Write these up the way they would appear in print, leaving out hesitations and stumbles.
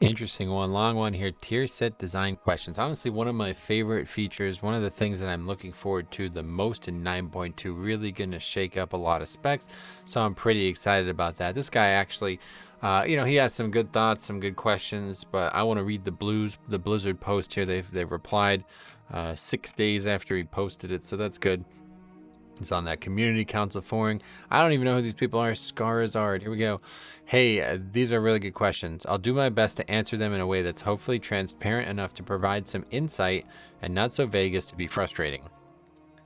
Interesting one, long one here. Tier set design questions. Honestly, one of my favorite features, one of the things that I'm looking forward to the most in 9.2, really going to shake up a lot of specs. So I'm pretty excited about that. This guy actually, he has some good thoughts, some good questions, but I want to read the Blizzard post here. They've replied 6 days after he posted it, so that's good. He's on that community council forum. I don't even know who these people are. Scarizard. Here we go. Hey, these are really good questions. I'll do my best to answer them in a way that's hopefully transparent enough to provide some insight and not so vague as to be frustrating.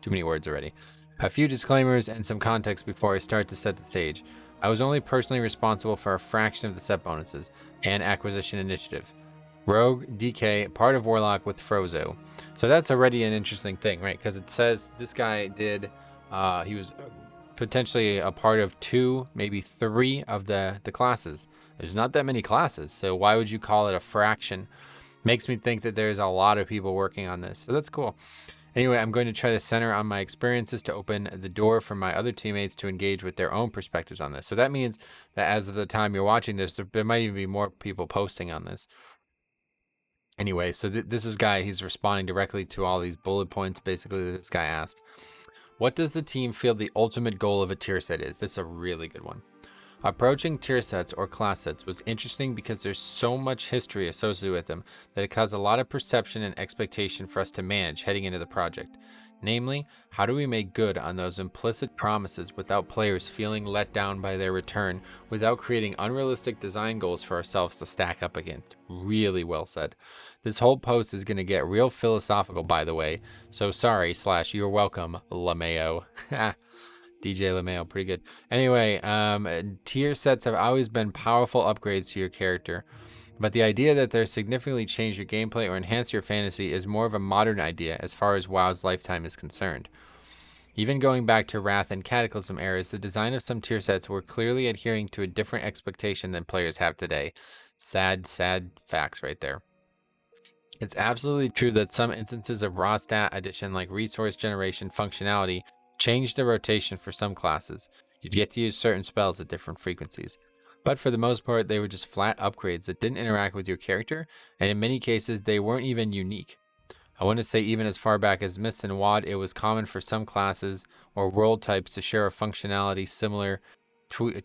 Too many words already. A few disclaimers and some context before I start to set the stage. I was only personally responsible for a fraction of the set bonuses and acquisition initiative. Rogue, DK, part of Warlock with Frozo. So that's already an interesting thing, right? Because it says this guy did... he was potentially a part of 2, maybe 3 of the classes. There's not that many classes, so why would you call it a fraction? Makes me think that there's a lot of people working on this, so that's cool. Anyway, I'm going to try to center on my experiences to open the door for my other teammates to engage with their own perspectives on this. So that means that as of the time you're watching this, there might even be more people posting on this. Anyway, so this is guy, he's responding directly to all these bullet points basically that this guy asked. What does the team feel the ultimate goal of a tier set is? This is a really good one. Approaching tier sets or class sets was interesting because there's so much history associated with them that it caused a lot of perception and expectation for us to manage heading into the project. Namely, how do we make good on those implicit promises without players feeling let down by their return, without creating unrealistic design goals for ourselves to stack up against? Really well said. This whole post is going to get real philosophical, by the way, so sorry / you're welcome, LeMayo. DJ LeMayo, pretty good. Anyway, tier sets have always been powerful upgrades to your character, but the idea that they're significantly change your gameplay or enhance your fantasy is more of a modern idea as far as WoW's lifetime is concerned. Even going back to Wrath and Cataclysm eras, the design of some tier sets were clearly adhering to a different expectation than players have today. Sad, sad facts right there. It's absolutely true that some instances of raw stat addition like resource generation functionality changed the rotation for some classes. You'd get to use certain spells at different frequencies. But for the most part, they were just flat upgrades that didn't interact with your character, and in many cases, they weren't even unique. I want to say even as far back as Mist and WoD, it was common for some classes or world types to share a functionality similar to,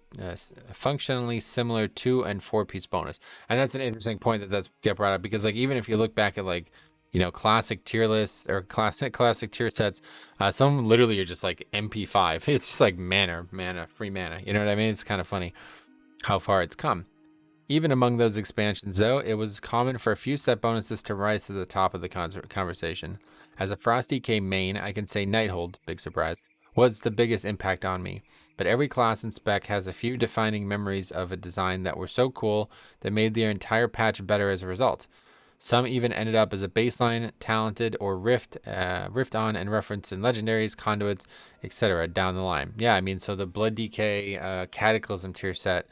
functionally similar to and 4-piece bonus. And that's an interesting point that's get brought up because like even if you look back at like classic tier lists or classic tier sets, some literally are just like MP5. It's just like mana, free mana. You know what I mean? It's kind of funny how far it's come. Even among those expansions, though, it was common for a few set bonuses to rise to the top of the conversation. As a Frosty K main, I can say Nighthold, big surprise, was the biggest impact on me. But every class and spec has a few defining memories of a design that were so cool that made their entire patch better as a result. Some even ended up as a baseline, talented, or rift on and referenced in legendaries, conduits, etc. down the line. Yeah, I mean, so the Blood DK Cataclysm tier set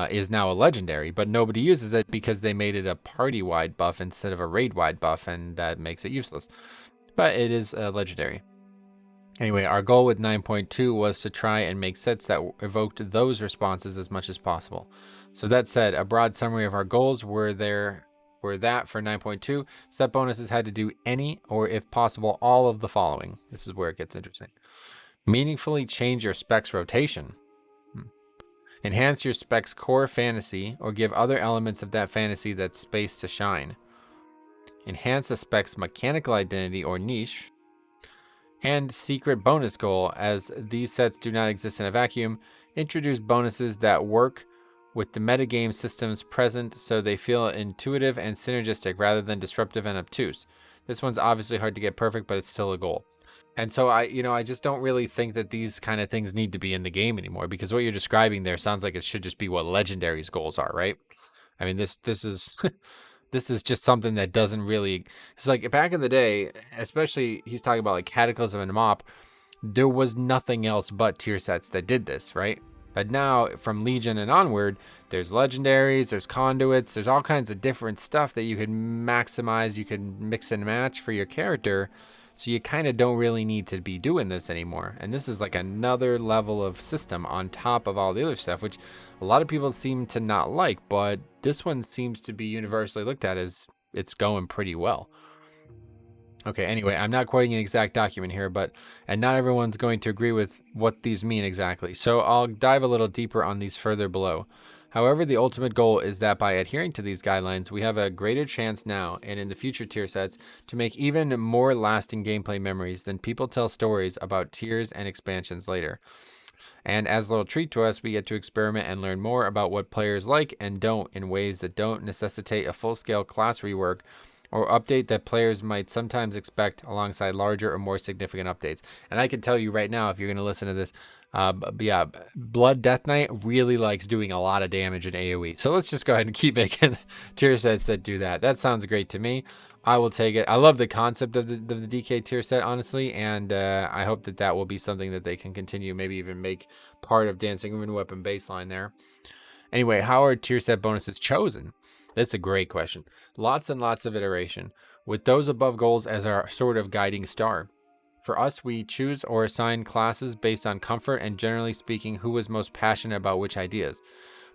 is now a legendary, but nobody uses it because they made it a party-wide buff instead of a raid-wide buff, and that makes it useless. But it is a legendary. Anyway, our goal with 9.2 was to try and make sets that evoked those responses as much as possible. So that said, a broad summary of our goals were that for 9.2, set bonuses had to do any, or if possible, all of the following. This is where it gets interesting. Meaningfully change your spec's rotation. Enhance your spec's core fantasy, or give other elements of that fantasy that space to shine. Enhance a spec's mechanical identity or niche. And secret bonus goal, as these sets do not exist in a vacuum, introduce bonuses that work with the metagame systems present so they feel intuitive and synergistic rather than disruptive and obtuse. This one's obviously hard to get perfect, but it's still a goal. And so I just don't really think that these kind of things need to be in the game anymore, because what you're describing there sounds like it should just be what Legendary's goals are, right? I mean, this is this is just something that doesn't really. It's like back in the day, especially he's talking about like Cataclysm and Mop. There was nothing else but tier sets that did this, right? But now, from Legion and onward, there's legendaries, there's conduits, there's all kinds of different stuff that you can maximize, you can mix and match for your character So you kind of don't really need to be doing this anymore. And this is like another level of system on top of all the other stuff, which a lot of people seem to not like, but this one seems to be universally looked at as it's going pretty well. Okay, anyway, I'm not quoting an exact document here, and not everyone's going to agree with what these mean exactly. So I'll dive a little deeper on these further below. However, the ultimate goal is that by adhering to these guidelines, we have a greater chance now and in the future tier sets to make even more lasting gameplay memories than people tell stories about tiers and expansions later. And as a little treat to us, we get to experiment and learn more about what players like and don't in ways that don't necessitate a full-scale class rework or update that players might sometimes expect alongside larger or more significant updates. And I can tell you right now, if you're going to listen to this, yeah, Blood Death Knight really likes doing a lot of damage in AoE. So let's just go ahead and keep making tier sets that do that. That sounds great to me. I will take it. I love the concept of the DK tier set, honestly, and I hope that that will be something that they can continue, maybe even make part of Dancing Ruin Weapon baseline there. Anyway, how are tier set bonuses chosen? That's a great question. Lots and lots of iteration, with those above goals as our sort of guiding star. For us, we choose or assign classes based on comfort and, generally speaking, who was most passionate about which ideas.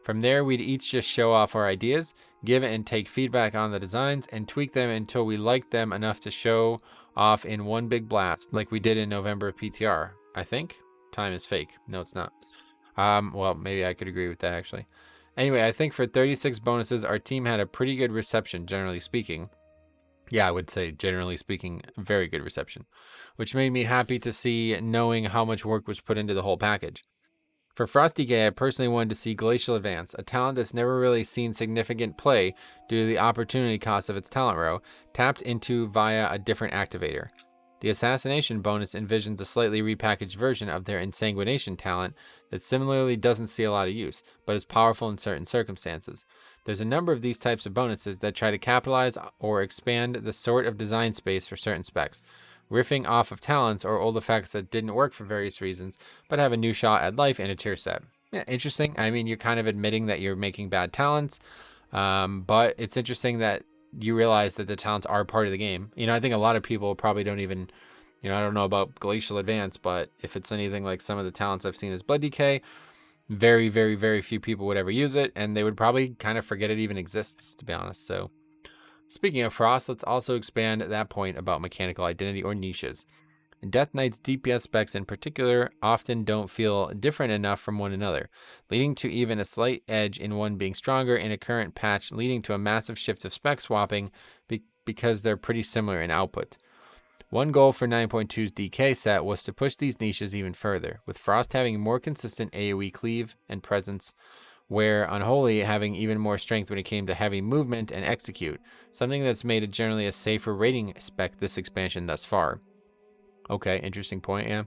From there, we'd each just show off our ideas, give and take feedback on the designs, and tweak them until we liked them enough to show off in one big blast, like we did in November of PTR, I think. Time is fake. No, it's not. Well, maybe I could agree with that, actually. Anyway, I think for 36 bonuses, our team had a pretty good reception, generally speaking. Yeah, I would say, generally speaking, very good reception, which made me happy to see, knowing how much work was put into the whole package. For Frosty Gay, I personally wanted to see Glacial Advance, a talent that's never really seen significant play due to the opportunity cost of its talent row, tapped into via a different activator. The Assassination bonus envisions a slightly repackaged version of their Insanguination talent that similarly doesn't see a lot of use, but is powerful in certain circumstances. There's a number of these types of bonuses that try to capitalize or expand the sort of design space for certain specs, riffing off of talents or old effects that didn't work for various reasons, but have a new shot at life in a tier set. Yeah, interesting. I mean, you're kind of admitting that you're making bad talents, but it's interesting that you realize that the talents are part of the game. You know, I think a lot of people probably don't even, I don't know about Glacial Advance, but if it's anything like some of the talents I've seen as Blood DK, very, very, very few people would ever use it, and they would probably kind of forget it even exists, to be honest. So, speaking of Frost, let's also expand that point about mechanical identity or niches. Death Knight's DPS specs in particular often don't feel different enough from one another, leading to even a slight edge in one being stronger in a current patch, leading to a massive shift of spec swapping because they're pretty similar in output. One goal for 9.2's DK set was to push these niches even further, with Frost having more consistent AoE cleave and presence, where Unholy having even more strength when it came to heavy movement and execute, something that's made it generally a safer rating spec this expansion thus far. Okay, interesting point, yeah.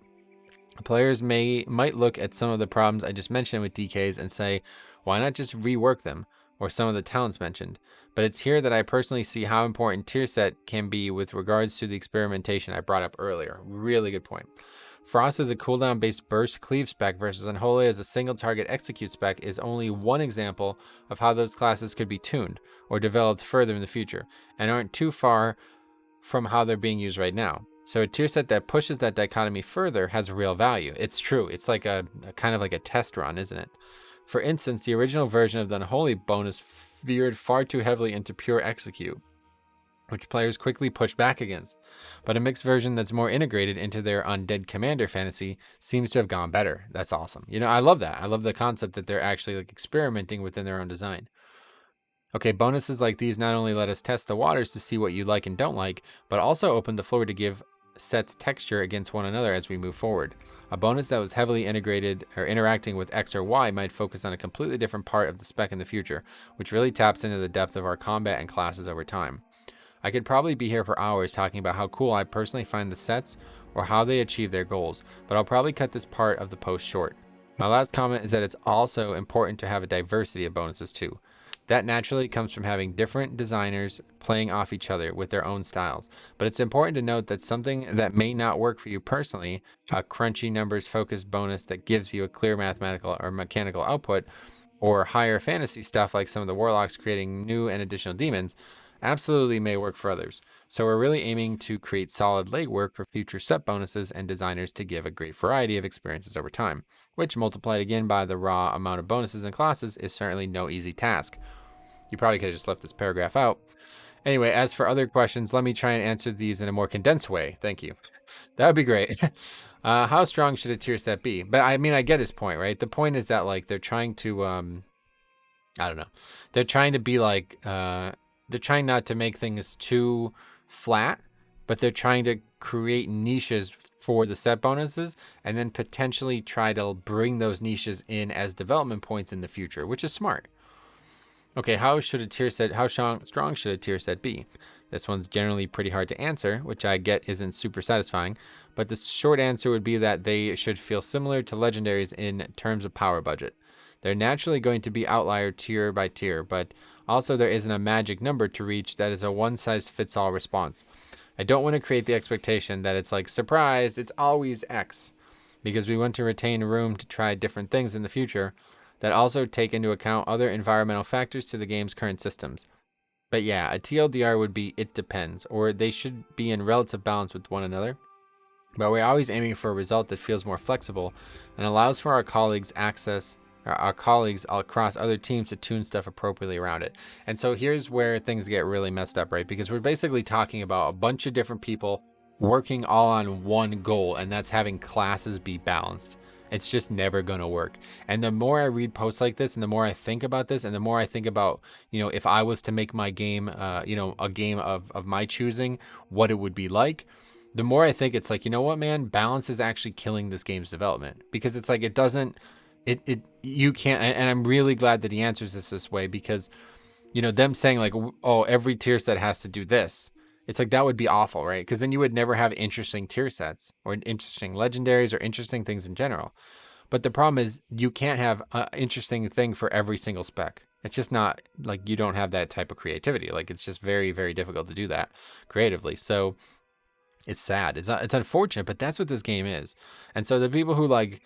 Players might look at some of the problems I just mentioned with DKs and say, why not just rework them, or some of the talents mentioned? But it's here that I personally see how important tier set can be with regards to the experimentation I brought up earlier. Really good point. Frost as a cooldown based burst cleave spec versus Unholy as a single target execute spec is only one example of how those classes could be tuned or developed further in the future, and aren't too far from how they're being used right now. So a tier set that pushes that dichotomy further has real value. It's true. It's like a kind of like a test run, isn't it? For instance, the original version of the Unholy bonus veered far too heavily into pure execute, which players quickly pushed back against. But a mixed version that's more integrated into their undead commander fantasy seems to have gone better. That's awesome. I love that. I love the concept that they're actually like experimenting within their own design. Okay, bonuses like these not only let us test the waters to see what you like and don't like, but also open the floor to give sets texture against one another as we move forward. A bonus that was heavily integrated or interacting with X or Y might focus on a completely different part of the spec in the future, which really taps into the depth of our combat and classes over time. I could probably be here for hours talking about how cool I personally find the sets or how they achieve their goals, but I'll probably cut this part of the post short. My last comment is that it's also important to have a diversity of bonuses too. That naturally comes from having different designers playing off each other with their own styles. But it's important to note that something that may not work for you personally, a crunchy numbers focused bonus that gives you a clear mathematical or mechanical output, or higher fantasy stuff like some of the warlocks creating new and additional demons, absolutely may work for others. So we're really aiming to create solid legwork for future set bonuses and designers to give a great variety of experiences over time, which multiplied again by the raw amount of bonuses and classes is certainly no easy task. You probably could have just left this paragraph out. Anyway, as for other questions, let me try and answer these in a more condensed way. Thank you. That would be great. How strong should a tier set be? But I mean, I get his point, right? The point is that like they're trying to, I don't know, they're trying to be like, they're trying not to make things too flat, but they're trying to create niches for the set bonuses and then potentially try to bring those niches in as development points in the future, which is smart. Okay, how strong should a tier set be? This one's generally pretty hard to answer, which I get isn't super satisfying, but the short answer would be that they should feel similar to legendaries in terms of power budget. They're naturally going to be outlier tier by tier, but also there isn't a magic number to reach that is a one-size-fits-all response. I don't want to create the expectation that it's like, surprise, it's always X, because we want to retain room to try different things in the future that also take into account other environmental factors to the game's current systems. But yeah, a TLDR would be it depends, or they should be in relative balance with one another. But we're always aiming for a result that feels more flexible and allows for our colleagues across other teams to tune stuff appropriately around it. And so here's where things get really messed up, right? Because we're basically talking about a bunch of different people working all on one goal, and that's having classes be balanced. It's just never going to work. And the more I read posts like this and the more I think about this and the more I think about, if I was to make my game, a game of my choosing, what it would be like, the more I think it's like, you know what, man, balance is actually killing this game's development, because it's like, you can't, and I'm really glad that he answers this way, because, them saying like, oh, every tier set has to do this. It's like, that would be awful, right? Because then you would never have interesting tier sets or interesting legendaries or interesting things in general. But the problem is you can't have an interesting thing for every single spec. It's just not like, you don't have that type of creativity. Like, it's just very, very difficult to do that creatively. So it's sad. It's unfortunate, but that's what this game is. And so the people who like,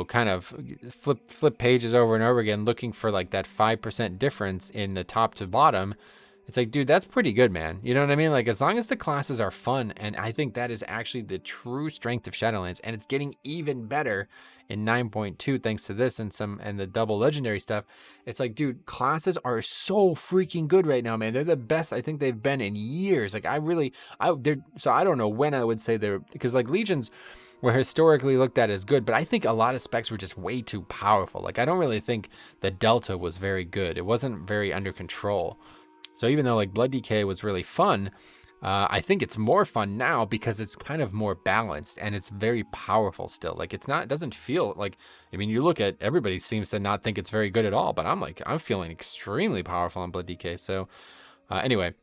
kind of flip pages over and over again looking for like that 5% difference in the top to bottom, it's like, dude, that's pretty good, man. You know what I mean? Like, as long as the classes are fun, and I think that is actually the true strength of Shadowlands, and it's getting even better in 9.2 thanks to this and the double legendary stuff. It's like, dude, classes are so freaking good right now, man. They're the best I think they've been in years. Like, so I don't know when I would say they're, because like Legions were historically looked at as good, but I think a lot of specs were just way too powerful. Like, I don't really think the Delta was very good. It wasn't very under control. So even though like Blood DK was really fun, I think it's more fun now because it's kind of more balanced and it's very powerful still. Like, it doesn't feel like, I mean, you look at, everybody seems to not think it's very good at all, but I'm feeling extremely powerful on Blood DK. So anyway,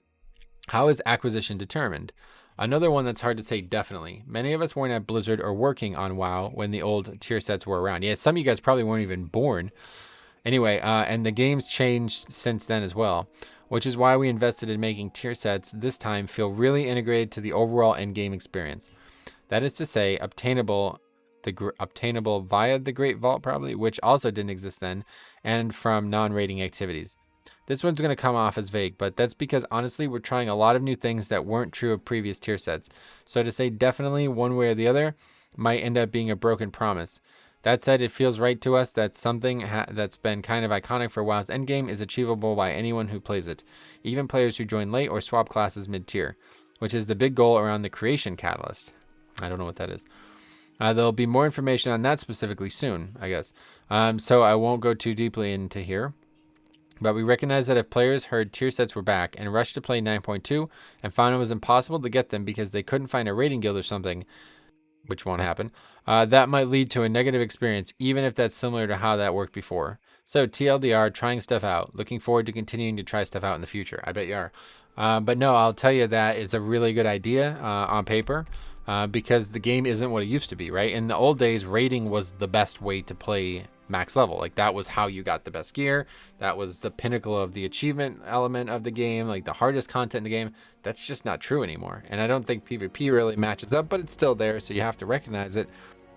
how is acquisition determined? Another one that's hard to say definitely. Many of us weren't at Blizzard or working on WoW when the old tier sets were around. Yeah, some of you guys probably weren't even born. Anyway, and the game's changed since then as well, which is why we invested in making tier sets this time feel really integrated to the overall endgame experience. That is to say, obtainable via the Great Vault probably, which also didn't exist then, and from non-rating activities. This one's going to come off as vague, but that's because honestly we're trying a lot of new things that weren't true of previous tier sets. So to say definitely one way or the other might end up being a broken promise. That said, it feels right to us that something that's been kind of iconic for WoW's endgame is achievable by anyone who plays it, even players who join late or swap classes mid-tier, which is the big goal around the creation catalyst. I don't know what that is. There'll be more information on that specifically soon, I guess. So I won't go too deeply into here. But we recognize that if players heard tier sets were back and rushed to play 9.2 and found it was impossible to get them because they couldn't find a rating guild or something, which won't happen, that might lead to a negative experience, even if that's similar to how that worked before. So TLDR, trying stuff out. Looking forward to continuing to try stuff out in the future. I bet you are. But no, I'll tell you that is a really good idea on paper, because the game isn't what it used to be, right? In the old days, rating was the best way to play max level. Like, that was how you got the best gear. That was the pinnacle of the achievement element of the game, like the hardest content in the game. That's just not true anymore. And I don't think PvP really matches up, but it's still there, so you have to recognize it.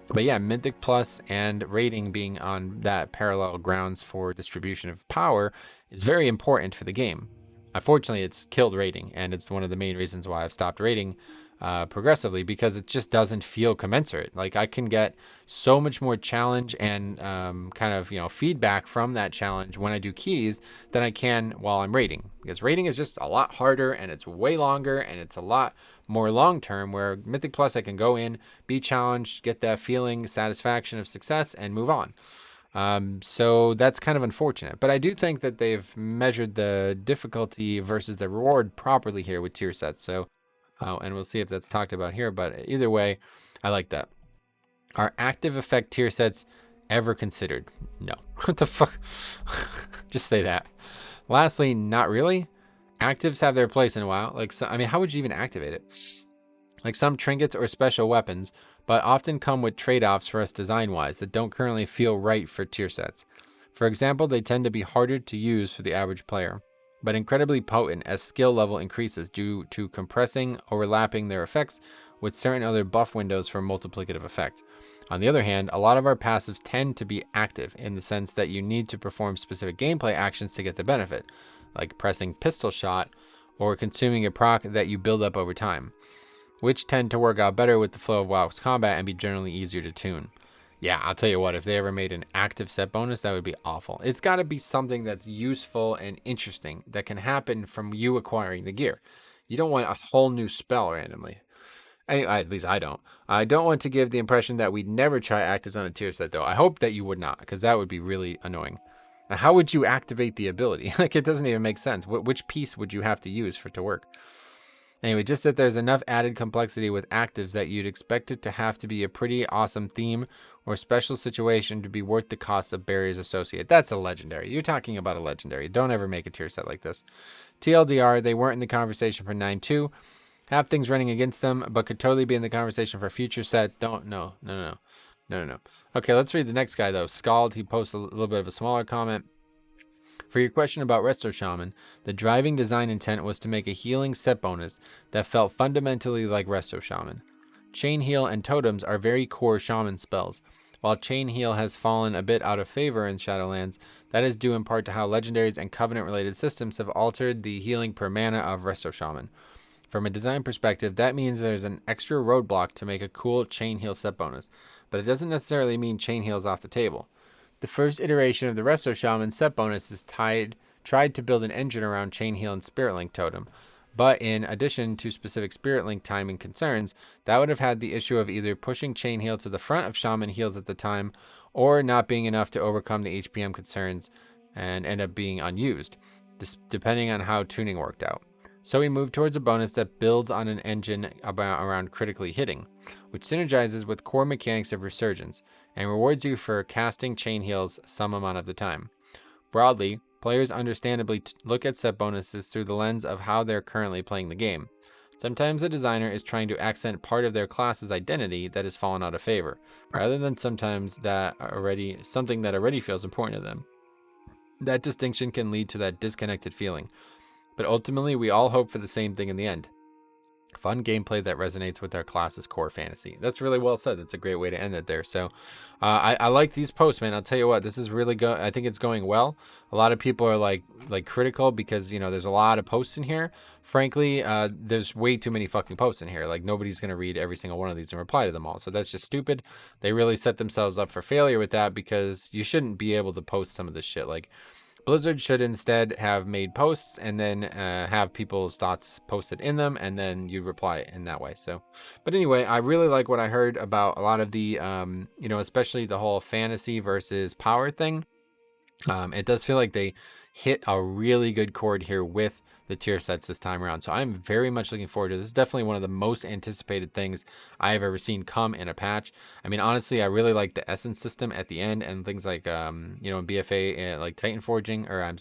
But yeah, Mythic Plus and rating being on that parallel grounds for distribution of power is very important for the game. Unfortunately, it's killed rating, and it's one of the main reasons why I've stopped rating progressively, because it just doesn't feel commensurate. Like, I can get so much more challenge and kind of feedback from that challenge when I do keys than I can while I'm rating, because rating is just a lot harder and it's way longer and it's a lot more long term. Where Mythic Plus, I can go in, be challenged, get that feeling, satisfaction of success, and move on. So that's kind of unfortunate, but I do think that they've measured the difficulty versus the reward properly here with tier sets. So, and we'll see if that's talked about here, but either way, I like that. Are active effect tier sets ever considered? No. What the fuck? Just say that. Lastly, not really. Actives have their place in WoW. Like, so, I mean, how would you even activate it? Like, some trinkets or special weapons, but often come with trade-offs for us design-wise that don't currently feel right for tier sets. For example, they tend to be harder to use for the average player, but incredibly potent as skill level increases due to compressing, overlapping their effects with certain other buff windows for multiplicative effect. On the other hand, a lot of our passives tend to be active in the sense that you need to perform specific gameplay actions to get the benefit, like pressing pistol shot or consuming a proc that you build up over time, which tend to work out better with the flow of WoW's combat and be generally easier to tune. Yeah, I'll tell you what, if they ever made an active set bonus, that would be awful. It's got to be something that's useful and interesting that can happen from you acquiring the gear. You don't want a whole new spell randomly. At least I don't. I don't want to give the impression that we'd never try actives on a tier set, though. I hope that you would not, because that would be really annoying. Now, how would you activate the ability? Like, it doesn't even make sense. Which piece would you have to use for it to work? Anyway, just that there's enough added complexity with actives that you'd expect it to have to be a pretty awesome theme or special situation to be worth the cost of barriers associated. That's a legendary. You're talking about a legendary. Don't ever make a tier set like this. TLDR, they weren't in the conversation for 9.2. Have things running against them, but could totally be in the conversation for future set. No. Okay, let's read the next guy, though. Scald, he posts a little bit of a smaller comment. For your question about Resto Shaman, the driving design intent was to make a healing set bonus that felt fundamentally like Resto Shaman. Chain Heal and Totems are very core Shaman spells. While Chain Heal has fallen a bit out of favor in Shadowlands, that is due in part to how legendaries and covenant-related systems have altered the healing per mana of Resto Shaman. From a design perspective, that means there's an extra roadblock to make a cool Chain Heal set bonus, but it doesn't necessarily mean Chain Heal is off the table. The first iteration of the Resto Shaman set bonus is tried to build an engine around Chain Heal and Spirit Link Totem, but in addition to specific Spirit Link timing concerns, that would have had the issue of either pushing Chain Heal to the front of Shaman heals at the time, or not being enough to overcome the HPM concerns and end up being unused, depending on how tuning worked out. So we moved towards a bonus that builds on an engine around critically hitting, which synergizes with core mechanics of Resurgence, and rewards you for casting Chain Heals some amount of the time. Broadly, players understandably look at set bonuses through the lens of how they're currently playing the game. Sometimes the designer is trying to accent part of their class's identity that has fallen out of favor, rather than something that already feels important to them. That distinction can lead to that disconnected feeling, but ultimately we all hope for the same thing in the end. Fun gameplay that resonates with our class's core fantasy. That's really well said. That's a great way to end it there. So I like these posts, man. I'll tell you what, this is really good. I think it's going well. A lot of people are like critical because, there's a lot of posts in here. Frankly, there's way too many fucking posts in here. Like, nobody's going to read every single one of these and reply to them all. So that's just stupid. They really set themselves up for failure with that, because you shouldn't be able to post some of this shit. Like, Blizzard should instead have made posts and then have people's thoughts posted in them, and then you reply in that way. So, but anyway, I really like what I heard about a lot of the, especially the whole fantasy versus power thing. It does feel like they hit a really good chord here with the tier sets this time around. So I'm very much looking forward to this. This is definitely one of the most anticipated things I have ever seen come in a patch. I mean, honestly, I really like the essence system at the end and things like, in BFA, like Titan Forging, or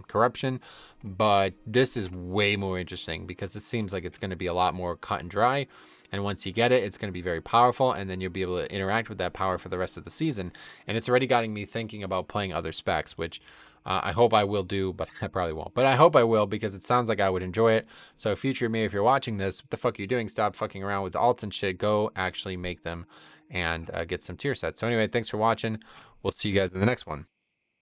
Corruption. But this is way more interesting because it seems like it's going to be a lot more cut and dry. And once you get it, it's going to be very powerful, and then you'll be able to interact with that power for the rest of the season. And it's already getting me thinking about playing other specs, which I hope I will do, but I probably won't. But I hope I will, because it sounds like I would enjoy it. So future me, if you're watching this, what the fuck are you doing? Stop fucking around with the alts and shit. Go actually make them and get some tier sets. So anyway, thanks for watching. We'll see you guys in the next one.